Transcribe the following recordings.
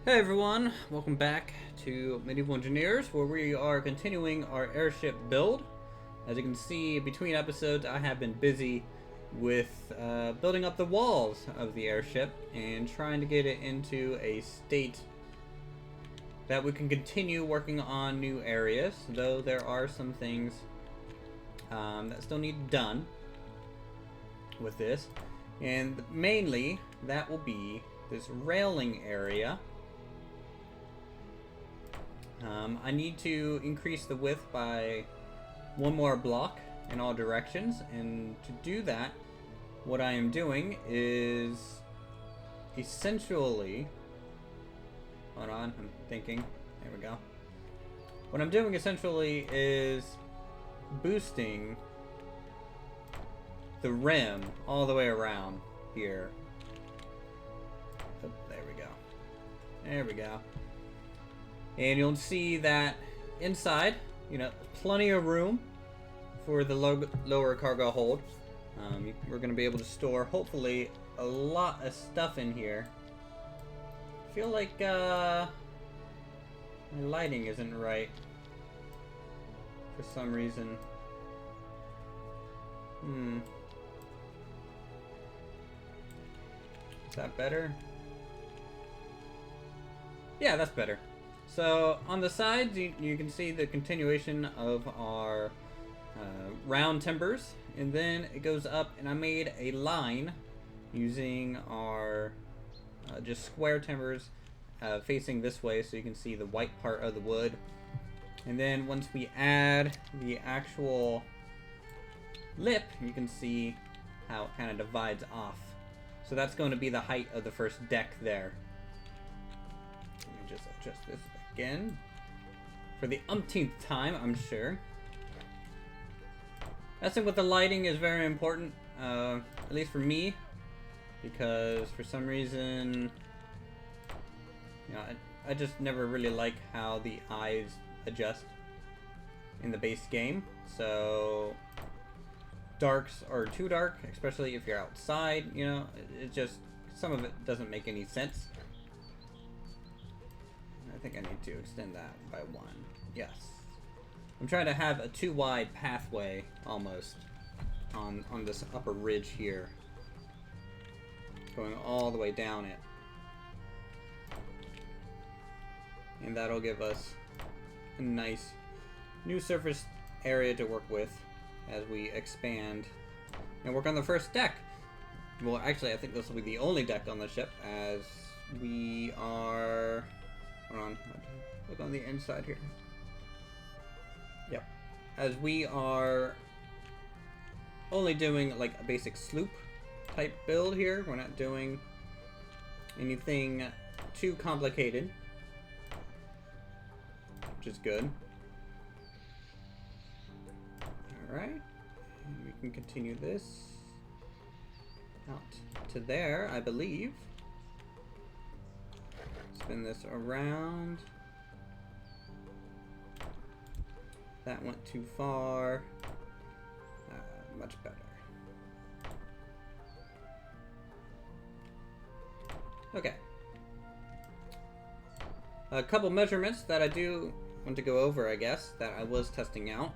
Hey everyone, welcome back to Medieval Engineers, where we are continuing our airship build. As you can see, between episodes I have been busy with building up the walls of the airship and trying to get it into a state that we can continue working on new areas, though there are some things that still need done with this. And mainly, that will be this railing area. I need to increase the width by one more block in all directions, and to do that, what I am doing is essentially, hold on, I'm thinking, there we go. What I'm doing essentially is boosting the rim all the way around here. Oh, there we go. There we go. And you'll see that inside, plenty of room for the lower cargo hold. We're going to be able to store, hopefully, a lot of stuff in here. I feel like my lighting isn't right for some reason. Is that better? Yeah, that's better. So on the sides, you can see the continuation of our round timbers, and then it goes up, and I made a line using our just square timbers facing this way, so you can see the white part of the wood. And then once we add the actual lip, you can see how it kind of divides off. So that's going to be the height of the first deck there. Let me just adjust this again for the umpteenth time, I'm sure. Messing with the lighting is very important, at least for me, because for some reason, I just never really like how the eyes adjust in the base game. So darks are too dark, especially if you're outside. It just, some of it doesn't make any sense. I think I need to extend that by one. Yes. I'm trying to have a too wide pathway almost on this upper ridge here, going all the way down it. And that'll give us a nice new surface area to work with as we expand and work on the first deck. Well, actually, I think this will be the only deck on the ship, as we are... Hold on, look on the inside here. Yep. As we are only doing like a basic sloop type build here, we're not doing anything too complicated, which is good. Alright, and we can continue this out to there, I believe. Spin this around. That went too far. Much better. Okay. A couple measurements that I do want to go over, I guess, that I was testing out.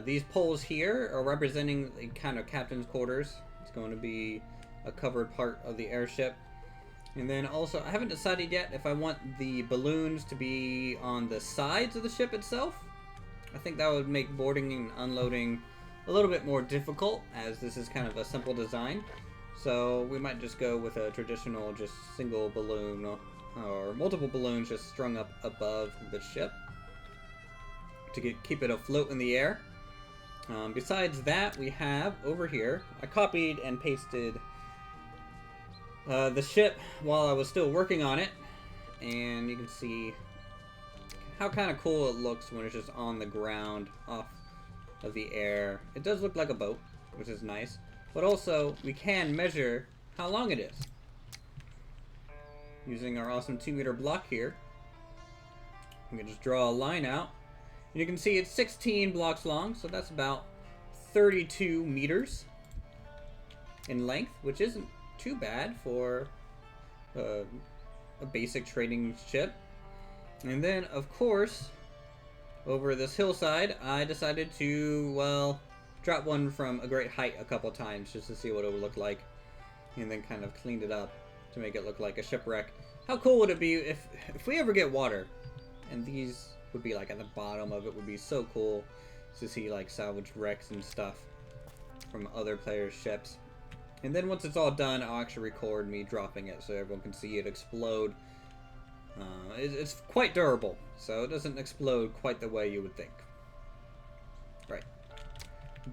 These poles here are representing the kind of captain's quarters. It's going to be a covered part of the airship. And then also, I haven't decided yet if I want the balloons to be on the sides of the ship itself. I think that would make boarding and unloading a little bit more difficult, as this is kind of a simple design. So we might just go with a traditional just single balloon or multiple balloons just strung up above the ship to keep it afloat in the air. Besides that, we have over here, I copied and pasted the ship while I was still working on it, and you can see how kind of cool it looks when it's just on the ground off of the air. It does look like a boat, which is nice, but also we can measure how long it is using our awesome 2-meter block here. We can just draw a line out, and you can see it's 16 blocks long, so that's about 32 meters in length, which isn't too bad for a basic trading ship. And then, of course, over this hillside, I decided to, well, drop one from a great height a couple times just to see what it would look like. And then kind of cleaned it up to make it look like a shipwreck. How cool would it be if we ever get water? And these would be like at the bottom of it. Would be so cool to see like salvaged wrecks and stuff from other players' ships. And then once it's all done, I'll actually record me dropping it so everyone can see it explode. It's quite durable, so it doesn't explode quite the way you would think. Right.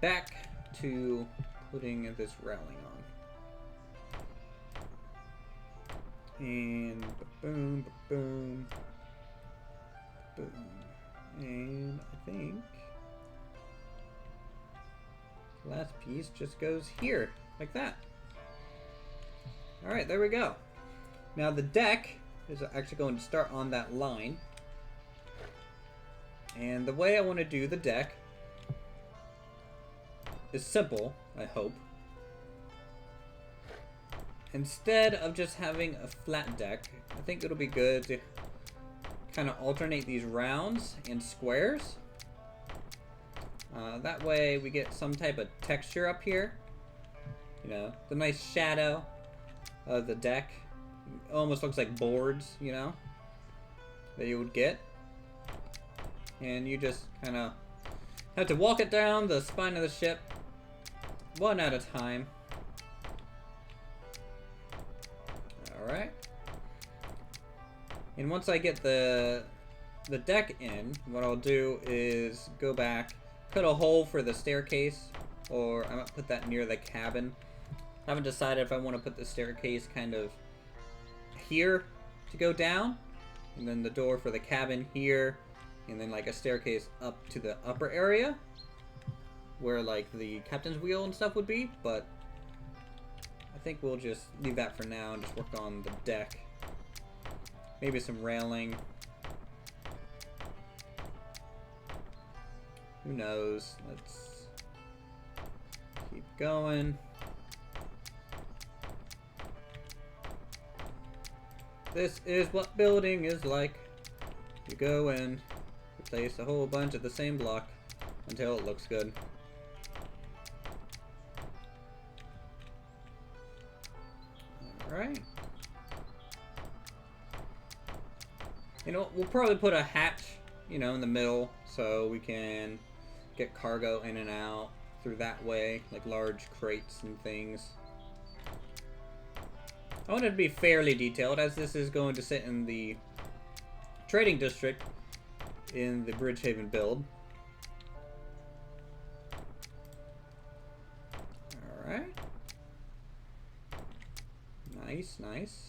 Back to putting this railing on. And boom, boom, boom. And I think the last piece just goes here, like that. Alright, there we go. Now the deck is actually going to start on that line. And the way I want to do the deck is simple, I hope. Instead of just having a flat deck, I think it'll be good to kind of alternate these rounds and squares. That way we get some type of texture up here. You know, the nice shadow of the deck. It almost looks like boards, you know, that you would get. And you just kind of have to walk it down the spine of the ship one at a time. Alright. And once I get the deck in, what I'll do is go back, cut a hole for the staircase, or I might put that near the cabin. I haven't decided if I want to put the staircase kind of here to go down, and then the door for the cabin here, and then like a staircase up to the upper area where like the captain's wheel and stuff would be, but I think we'll just leave that for now and just work on the deck. Maybe some railing. Who knows? Let's keep going. This is what building is like. You go in, replace a whole bunch of the same block until it looks good. Alright. You know, we'll probably put a hatch, you know, in the middle so we can get cargo in and out through that way, like large crates and things. I want it to be fairly detailed, as this is going to sit in the trading district in the Bridgehaven build. Alright. Nice, nice.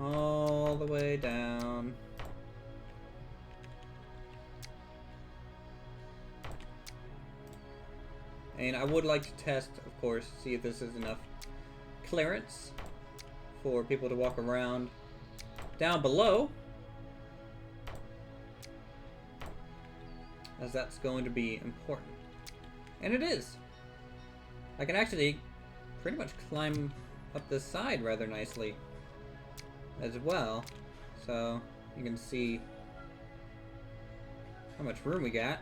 All the way down. And I would like to test, of course, see if this is enough clearance for people to walk around down below, as that's going to be important. And it is. I can actually pretty much climb up this side rather nicely as well, so you can see how much room we got.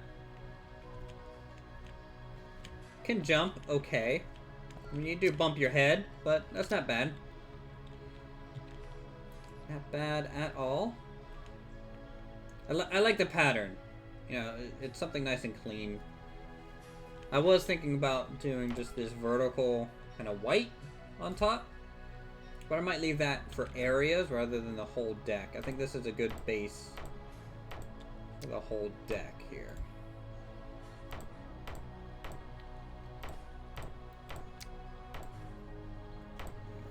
Can jump, okay. I mean, you do bump your head, but that's not bad. Not bad at all. I like the pattern. You know, it's something nice and clean. I was thinking about doing just this vertical kind of white on top, but I might leave that for areas rather than the whole deck. I think this is a good base for the whole deck here.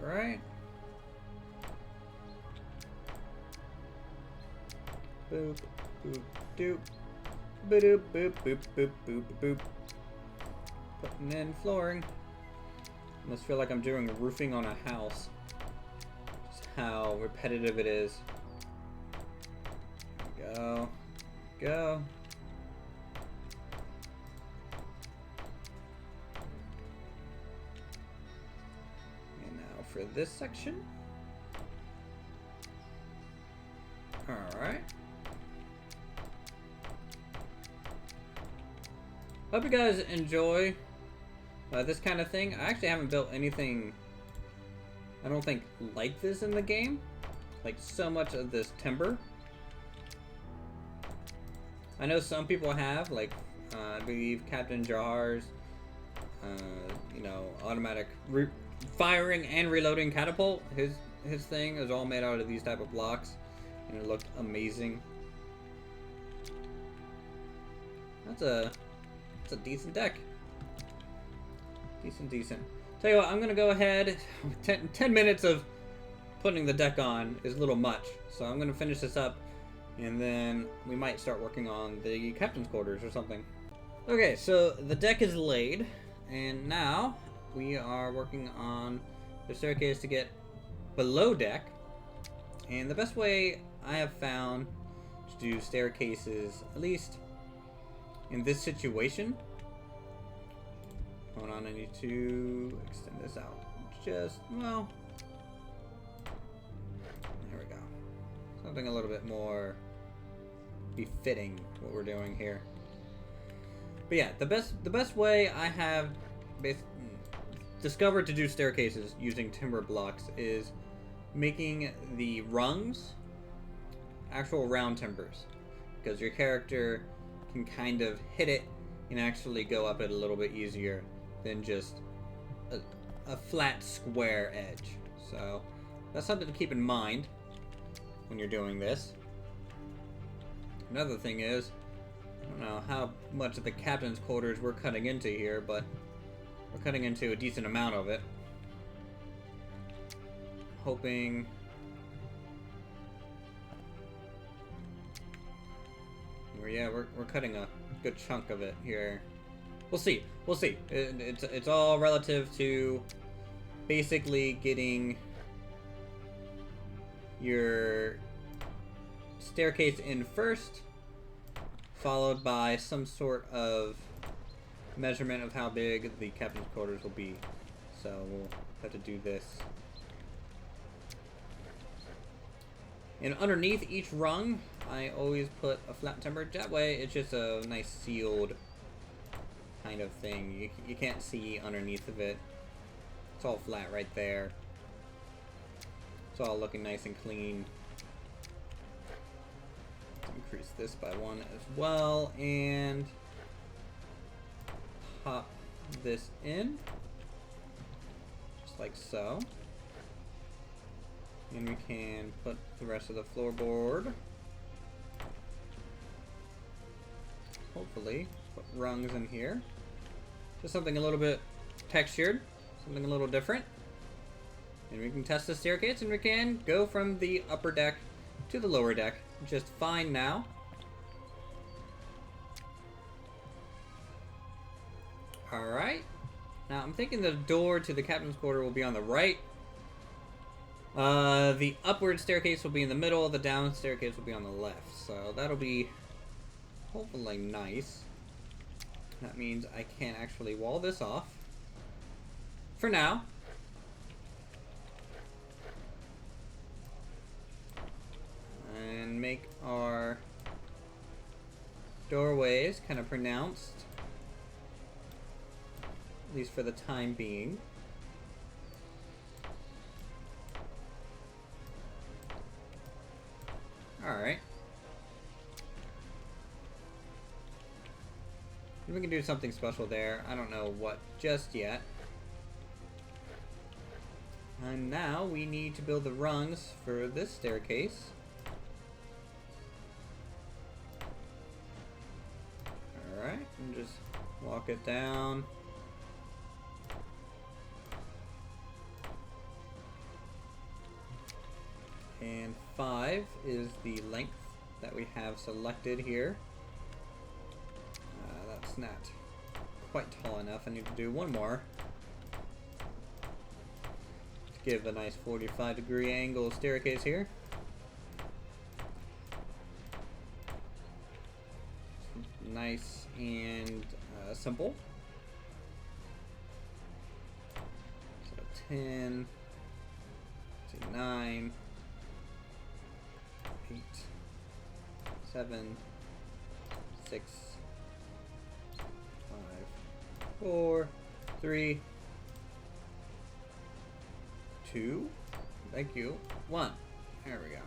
Alright. Boop, boop, doop. Boop, boop, boop, boop, boop, boop. Putting in flooring. Almost feel like I'm doing roofing on a house. Just how repetitive it is. Go. Go. for this section. Alright. Hope you guys enjoy this kind of thing. I actually haven't built anything, I don't think, like this in the game. Like, so much of this timber. I know some people have, like, I believe Captain Jar's, you know, automatic firing and reloading catapult. His thing is all made out of these type of blocks, and it looked amazing. That's a decent deck. Decent. Tell you what, I'm gonna go ahead. 10 minutes of putting the deck on is a little much, so I'm gonna finish this up, and then we might start working on the captain's quarters or something. Okay, so the deck is laid, and now we are working on the staircase to get below deck. And the best way I have found to do staircases, at least in this situation, hold on, I need to extend this out just, well, there we go. Something a little bit more befitting what we're doing here. But yeah, the best way I have discovered to do staircases using timber blocks is making the rungs actual round timbers, because your character can kind of hit it and actually go up it a little bit easier than just a flat square edge. So that's something to keep in mind when you're doing this. Another thing is, I don't know how much of the captain's quarters we're cutting into here, but we're cutting into a decent amount of it. Hoping we're cutting a good chunk of it here. We'll see. It's all relative to basically getting your staircase in first, followed by some sort of measurement of how big the captain's quarters will be. So we'll have to do this. And underneath each rung, I always put a flat timber. That way, it's just a nice sealed kind of thing. You can't see underneath of it. It's all flat right there. It's all looking nice and clean. Increase this by 1 as well, and pop this in, just like so. And we can put the rest of the floorboard, hopefully, put rungs in here. Just something a little bit textured, something a little different. And we can test the staircase, and we can go from the upper deck to the lower deck just fine now. Alright. Now I'm thinking the door to the captain's quarter will be on the right. The upward staircase will be in the middle, the down staircase will be on the left. So that'll be hopefully nice. That means I can actually wall this off for now. And make our doorways kind of pronounced, at least for the time being. Alright. We can do something special there. I don't know what just yet. And now we need to build the rungs for this staircase. Alright, and just walk it down. And 5 is the length that we have selected here. That's not quite tall enough. I need to do one more to give a nice 45-degree angle staircase here. Nice and simple. So 10, 9, 8, 7, 6, 5, 4, 3, 2. Thank you. 1. There we go.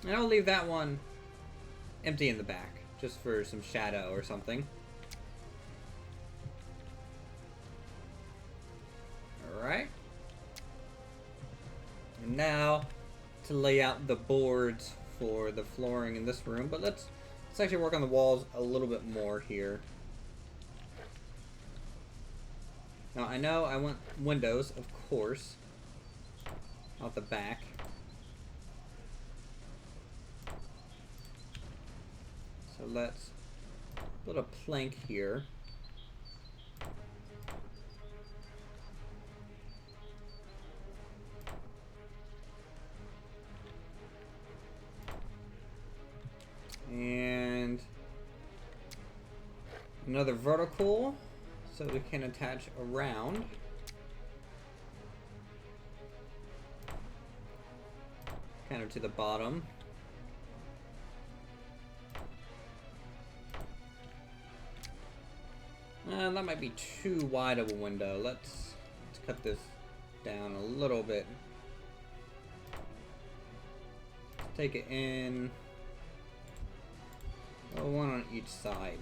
And I'll leave that one empty in the back, just for some shadow or something. Alright. And now to lay out the boards for the flooring in this room, but let's actually work on the walls a little bit more here. Now I know I want windows, of course, out the back. So let's put a plank here. And another vertical so we can attach around. Kind of to the bottom. That might be too wide of a window. Let's cut this down a little bit. Take it in. Oh, one on each side.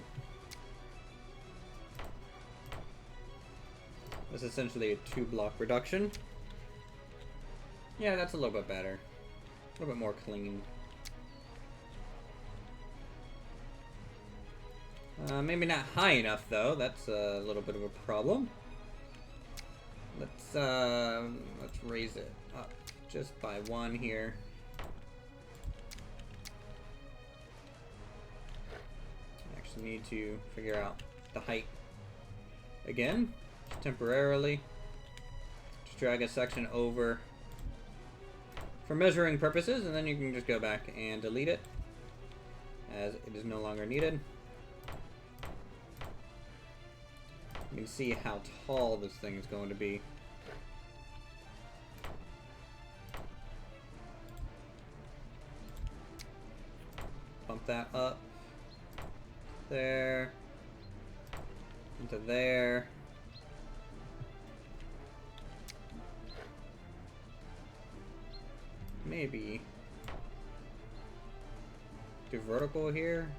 That's essentially a 2-block reduction. Yeah, that's a little bit better. A little bit more clean. Maybe not high enough though. That's a little bit of a problem. Let's raise it up just by 1 here. Actually need to figure out the height again, just temporarily. Just drag a section over for measuring purposes, and then you can just go back and delete it as it is no longer needed. You can see how tall this thing is going to be. Bump that up. There. Into there. Maybe do vertical here.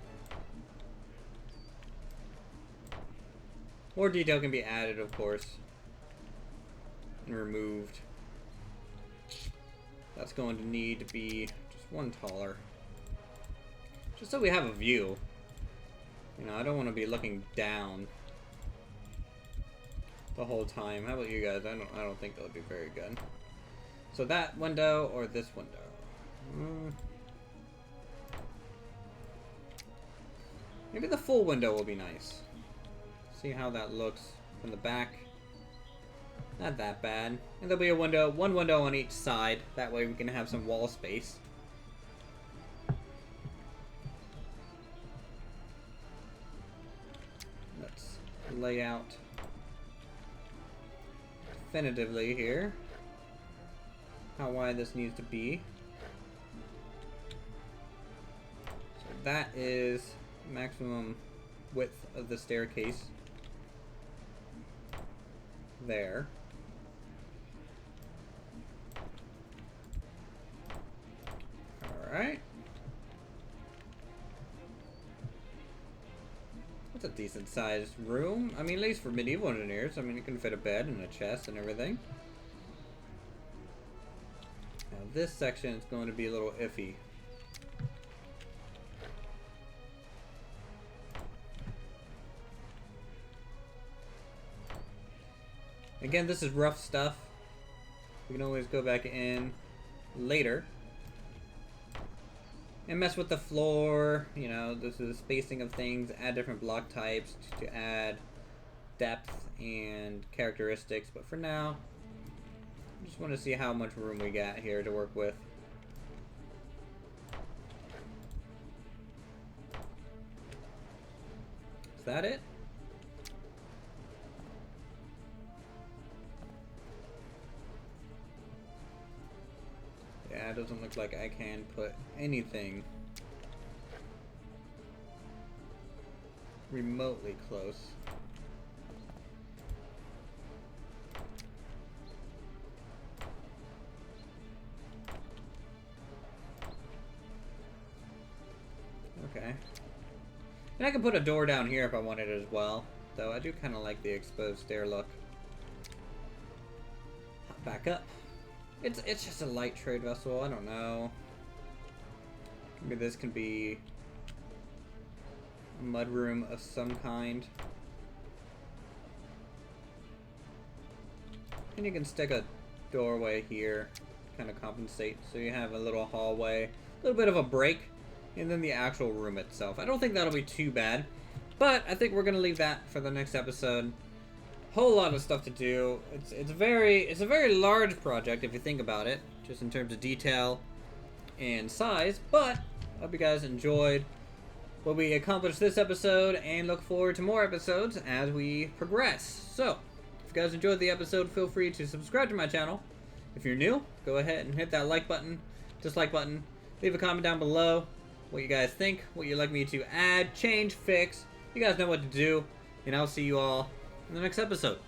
More detail can be added, of course, and removed. That's going to need to be just 1 taller. Just so we have a view. You know, I don't want to be looking down the whole time. How about you guys? I don't think that would be very good. So that window or this window? Maybe the full window will be nice. See how that looks from the back. Not that bad. And there'll be a window, 1 window on each side. That way we can have some wall space. Let's lay out definitively here how wide this needs to be. So that is maximum width of the staircase. There. Alright. That's a decent sized room. I mean, at least for medieval engineers. I mean, it can fit a bed and a chest and everything. Now this section is going to be a little iffy. Again, this is rough stuff. We can always go back in later and mess with the floor. You know, this is spacing of things, add different block types to add depth and characteristics. But for now, I just want to see how much room we got here to work with. Is that it? it doesn't look like I can put anything remotely close. Okay. And I can put a door down here if I wanted as well, though I do kind of like the exposed stair look. Hop back up. It's just a light trade vessel, I don't know. Maybe this can be a mudroom of some kind. And you can stick a doorway here, kind of compensate, so you have a little hallway, a little bit of a break, and then the actual room itself. I don't think that'll be too bad, but I think we're gonna leave that for the next episode. Whole lot of stuff to do. It's a very large project if you think about it, just in terms of detail and size. But I hope you guys enjoyed what we accomplished this episode, and look forward to more episodes as we progress. So, if you guys enjoyed the episode, feel free to subscribe to my channel. If you're new, go ahead and hit that like button, dislike button. Leave a comment down below what you guys think, what you'd like me to add, change, fix. You guys know what to do, and I'll see you all in the next episode.